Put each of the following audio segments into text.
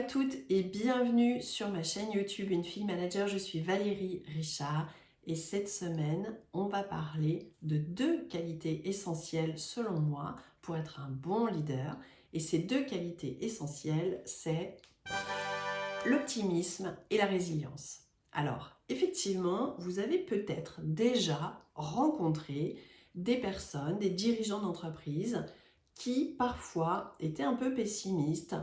toutes et bienvenue sur ma chaîne YouTube Une fille manager. Je suis Valérie Richard et cette semaine, on va parler de deux qualités essentielles selon moi pour être un bon leader. Et ces deux qualités essentielles, c'est l'optimisme et la résilience. Alors, effectivement, vous avez peut-être déjà rencontré des personnes, des dirigeants d'entreprise qui parfois étaient un peu pessimistes,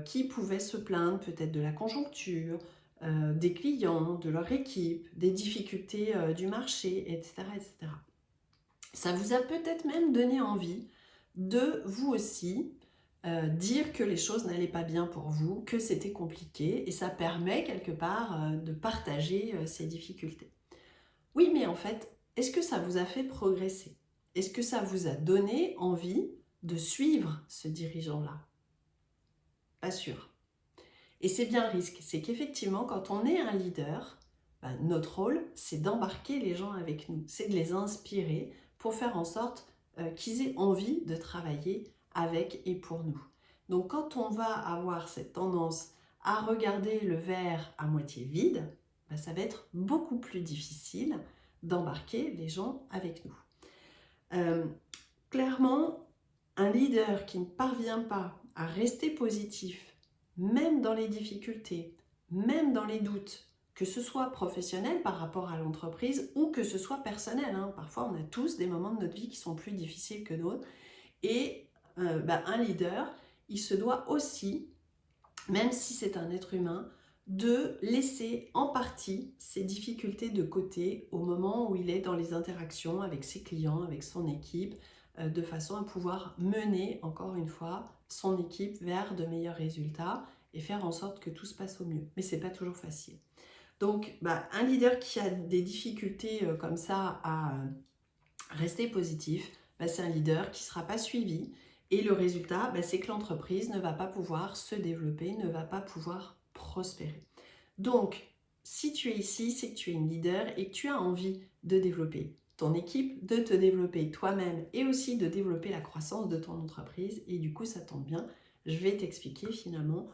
qui pouvaient se plaindre peut-être de la conjoncture, des clients, de leur équipe, des difficultés du marché, etc., etc. Ça vous a peut-être même donné envie de vous aussi dire que les choses n'allaient pas bien pour vous, que c'était compliqué, et ça permet quelque part de partager ces difficultés. Oui, mais en fait, est-ce que ça vous a fait progresser? Est-ce que ça vous a donné envie de suivre ce dirigeant-là? Pas sûr. Et c'est bien le risque, c'est qu'effectivement, quand on est un leader, notre rôle, c'est d'embarquer les gens avec nous, c'est de les inspirer pour faire en sorte qu'ils aient envie de travailler avec et pour nous. Donc quand on va avoir cette tendance à regarder le verre à moitié vide, ça va être beaucoup plus difficile d'embarquer les gens avec nous. Clairement, un leader qui ne parvient pas à rester positif, même dans les difficultés, même dans les doutes, que ce soit professionnel par rapport à l'entreprise ou que ce soit personnel. Parfois, on a tous des moments de notre vie qui sont plus difficiles que d'autres. Et un leader, il se doit aussi, même si c'est un être humain, de laisser en partie ses difficultés de côté au moment où il est dans les interactions avec ses clients, avec son équipe, de façon à pouvoir mener, encore une fois, son équipe vers de meilleurs résultats et faire en sorte que tout se passe au mieux. Mais ce n'est pas toujours facile. Donc, un leader qui a des difficultés comme ça à rester positif, c'est un leader qui ne sera pas suivi. Et le résultat, c'est que l'entreprise ne va pas pouvoir se développer, ne va pas pouvoir prospérer. Donc, si tu es ici, c'est que tu es une leader et que tu as envie de développer ton équipe, de te développer toi-même et aussi de développer la croissance de ton entreprise. Et du coup, ça tombe bien, je vais t'expliquer finalement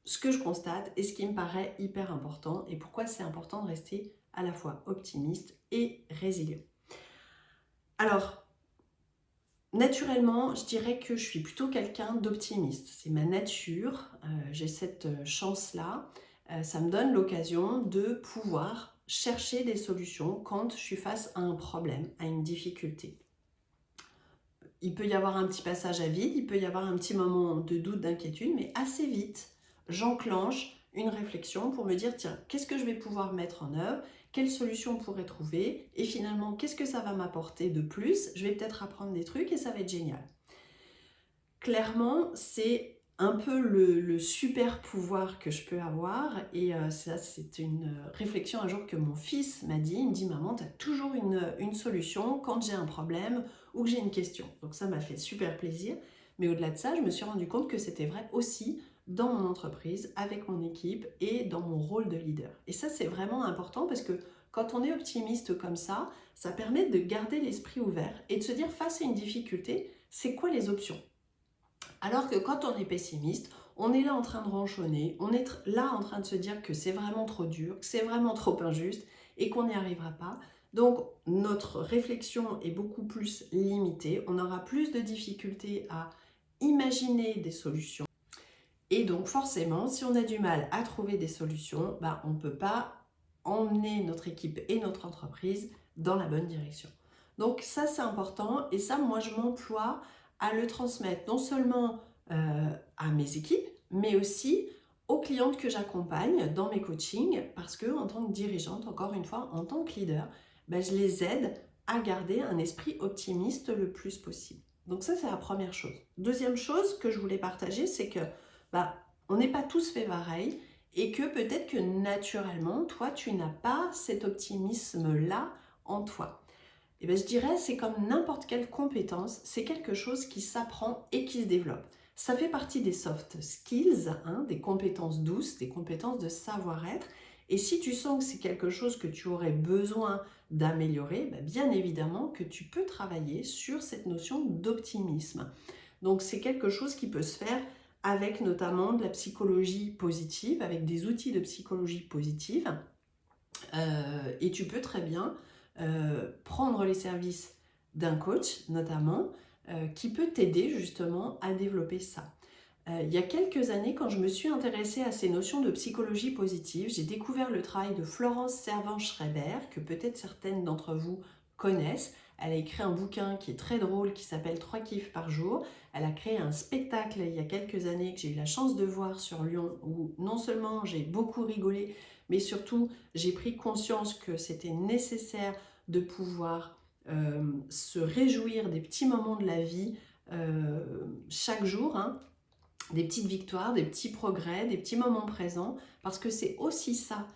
ce que je constate et ce qui me paraît hyper important et pourquoi c'est important de rester à la fois optimiste et résilient. Alors, naturellement, je dirais que je suis plutôt quelqu'un d'optimiste. C'est ma nature, j'ai cette chance-là. Ça me donne l'occasion de pouvoir chercher des solutions quand je suis face à un problème, à une difficulté. Il peut y avoir un petit passage à vide, il peut y avoir un petit moment de doute, d'inquiétude, mais assez vite, j'enclenche une réflexion pour me dire, tiens, qu'est-ce que je vais pouvoir mettre en œuvre? Quelles solutions on pourrait trouver? Et finalement, qu'est-ce que ça va m'apporter de plus? Je vais peut-être apprendre des trucs et ça va être génial. Clairement, c'est un peu le super pouvoir que je peux avoir. Et ça, c'est une réflexion un jour que mon fils m'a dit. Il me dit, maman, tu as toujours une solution quand j'ai un problème ou que j'ai une question. Donc ça m'a fait super plaisir. Mais au-delà de ça, je me suis rendu compte que c'était vrai aussi dans mon entreprise, avec mon équipe et dans mon rôle de leader. Et ça, c'est vraiment important parce que quand on est optimiste comme ça permet de garder l'esprit ouvert et de se dire face à une difficulté, c'est quoi les options? Alors que quand on est pessimiste, on est là en train de ronchonner, on est là en train de se dire que c'est vraiment trop dur, que c'est vraiment trop injuste et qu'on n'y arrivera pas. Donc notre réflexion est beaucoup plus limitée, on aura plus de difficultés à imaginer des solutions. Et donc forcément, si on a du mal à trouver des solutions, on ne peut pas emmener notre équipe et notre entreprise dans la bonne direction. Donc ça, c'est important et ça, moi, je m'emploie à le transmettre non seulement à mes équipes, mais aussi aux clientes que j'accompagne dans mes coachings parce que en tant que dirigeante, encore une fois, en tant que leader, je les aide à garder un esprit optimiste le plus possible. Donc ça, c'est la première chose. Deuxième chose que je voulais partager, c'est que on n'est pas tous fait pareil et que peut-être que naturellement, toi, tu n'as pas cet optimisme-là en toi. Et je dirais, c'est comme n'importe quelle compétence, c'est quelque chose qui s'apprend et qui se développe. Ça fait partie des soft skills, des compétences douces, des compétences de savoir-être. Et si tu sens que c'est quelque chose que tu aurais besoin d'améliorer, bien évidemment que tu peux travailler sur cette notion d'optimisme. Donc c'est quelque chose qui peut se faire avec notamment de la psychologie positive, avec des outils de psychologie positive. Et tu peux très bien prendre les services d'un coach, notamment, qui peut t'aider justement à développer ça. Il y a quelques années, quand je me suis intéressée à ces notions de psychologie positive, j'ai découvert le travail de Florence Servan-Schreiber, que peut-être certaines d'entre vous connaissent. Elle a écrit un bouquin qui est très drôle, qui s'appelle 3 kiffs par jour. Elle a créé un spectacle il y a quelques années que j'ai eu la chance de voir sur Lyon, où non seulement j'ai beaucoup rigolé, mais surtout j'ai pris conscience que c'était nécessaire de pouvoir se réjouir des petits moments de la vie chaque jour, hein, des petites victoires, des petits progrès, des petits moments présents, parce que c'est aussi ça,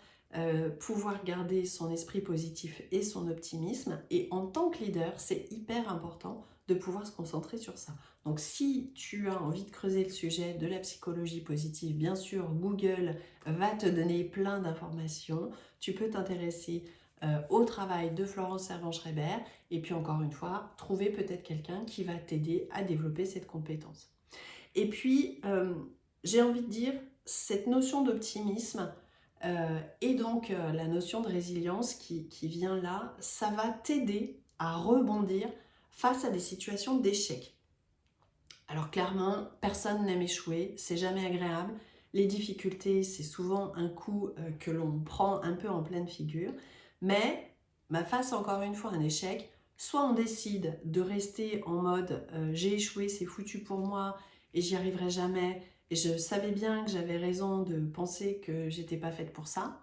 pouvoir garder son esprit positif et son optimisme. Et en tant que leader, c'est hyper important de pouvoir se concentrer sur ça. Donc si tu as envie de creuser le sujet de la psychologie positive, bien sûr, Google va te donner plein d'informations. Tu peux t'intéresser au travail de Florence Servan-Schreiber et puis encore une fois, trouver peut-être quelqu'un qui va t'aider à développer cette compétence. Et puis, j'ai envie de dire, cette notion d'optimisme et donc la notion de résilience qui vient là, ça va t'aider à rebondir face à des situations d'échec. Alors clairement, personne n'aime échouer, c'est jamais agréable. Les difficultés, c'est souvent un coup que l'on prend un peu en pleine figure. Mais face encore une fois à un échec, soit on décide de rester en mode j'ai échoué, c'est foutu pour moi et j'y arriverai jamais. Et je savais bien que j'avais raison de penser que j'étais pas faite pour ça.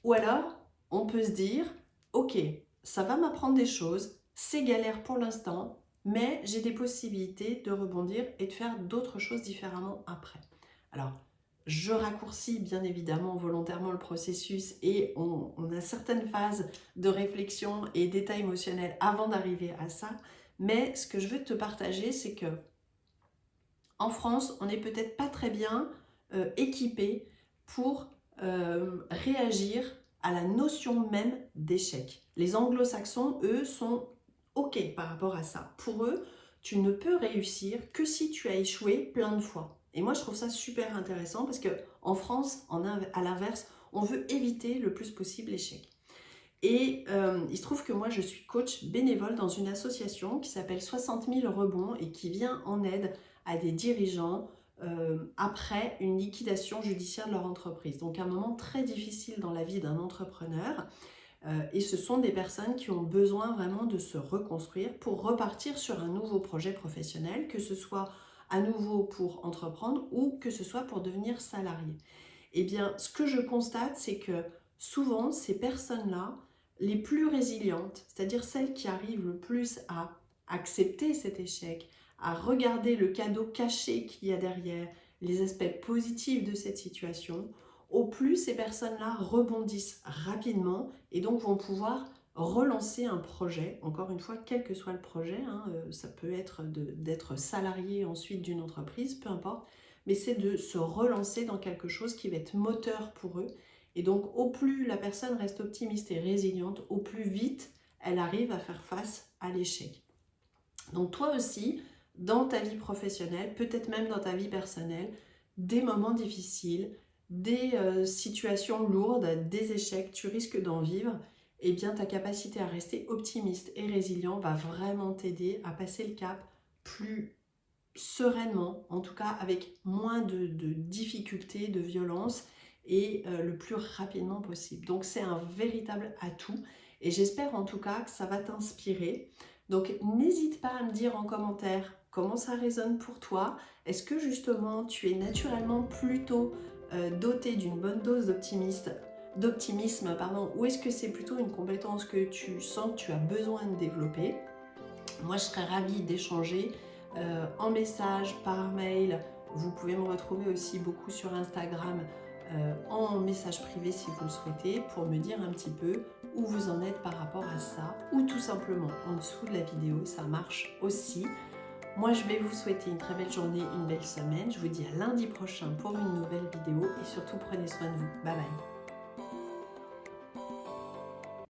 Ou alors, on peut se dire, ok, ça va m'apprendre des choses, c'est galère pour l'instant, mais j'ai des possibilités de rebondir et de faire d'autres choses différemment après. Alors, je raccourcis bien évidemment volontairement le processus et on a certaines phases de réflexion et d'état émotionnel avant d'arriver à ça, mais ce que je veux te partager, c'est que en France, on n'est peut-être pas très bien équipé pour réagir à la notion même d'échec. Les anglo-saxons, eux, sont OK par rapport à ça. Pour eux, tu ne peux réussir que si tu as échoué plein de fois. Et moi, je trouve ça super intéressant parce qu'en France, à l'inverse, on veut éviter le plus possible l'échec. Et il se trouve que moi, je suis coach bénévole dans une association qui s'appelle 60 000 rebonds et qui vient en aide à des dirigeants après une liquidation judiciaire de leur entreprise. Donc un moment très difficile dans la vie d'un entrepreneur. Et ce sont des personnes qui ont besoin vraiment de se reconstruire pour repartir sur un nouveau projet professionnel, que ce soit à nouveau pour entreprendre ou que ce soit pour devenir salarié. Eh bien, ce que je constate, c'est que souvent, ces personnes-là, les plus résilientes, c'est-à-dire celles qui arrivent le plus à accepter cet échec, à regarder le cadeau caché qu'il y a derrière, les aspects positifs de cette situation, au plus ces personnes-là rebondissent rapidement et donc vont pouvoir relancer un projet, encore une fois, quel que soit le projet, hein, ça peut être d'être salarié ensuite d'une entreprise, peu importe, mais c'est de se relancer dans quelque chose qui va être moteur pour eux. Et donc, au plus la personne reste optimiste et résiliente, au plus vite elle arrive à faire face à l'échec. Donc toi aussi, dans ta vie professionnelle, peut-être même dans ta vie personnelle, des moments difficiles, des situations lourdes, des échecs, tu risques d'en vivre, eh bien ta capacité à rester optimiste et résilient va vraiment t'aider à passer le cap plus sereinement, en tout cas avec moins de difficultés, de violence et le plus rapidement possible. Donc c'est un véritable atout et j'espère en tout cas que ça va t'inspirer. Donc n'hésite pas à me dire en commentaire comment ça résonne pour toi. Est-ce que justement tu es naturellement plutôt doté d'une bonne dose d'optimisme, ou est-ce que c'est plutôt une compétence que tu sens que tu as besoin de développer? Moi je serais ravie d'échanger en message, par mail. Vous pouvez me retrouver aussi beaucoup sur Instagram en message privé si vous le souhaitez pour me dire un petit peu où vous en êtes par rapport à ça ou tout simplement en dessous de la vidéo, ça marche aussi. Moi je vais vous souhaiter une très belle journée, une belle semaine. Je vous dis à lundi prochain pour une nouvelle vidéo et surtout prenez soin de vous. Bye bye.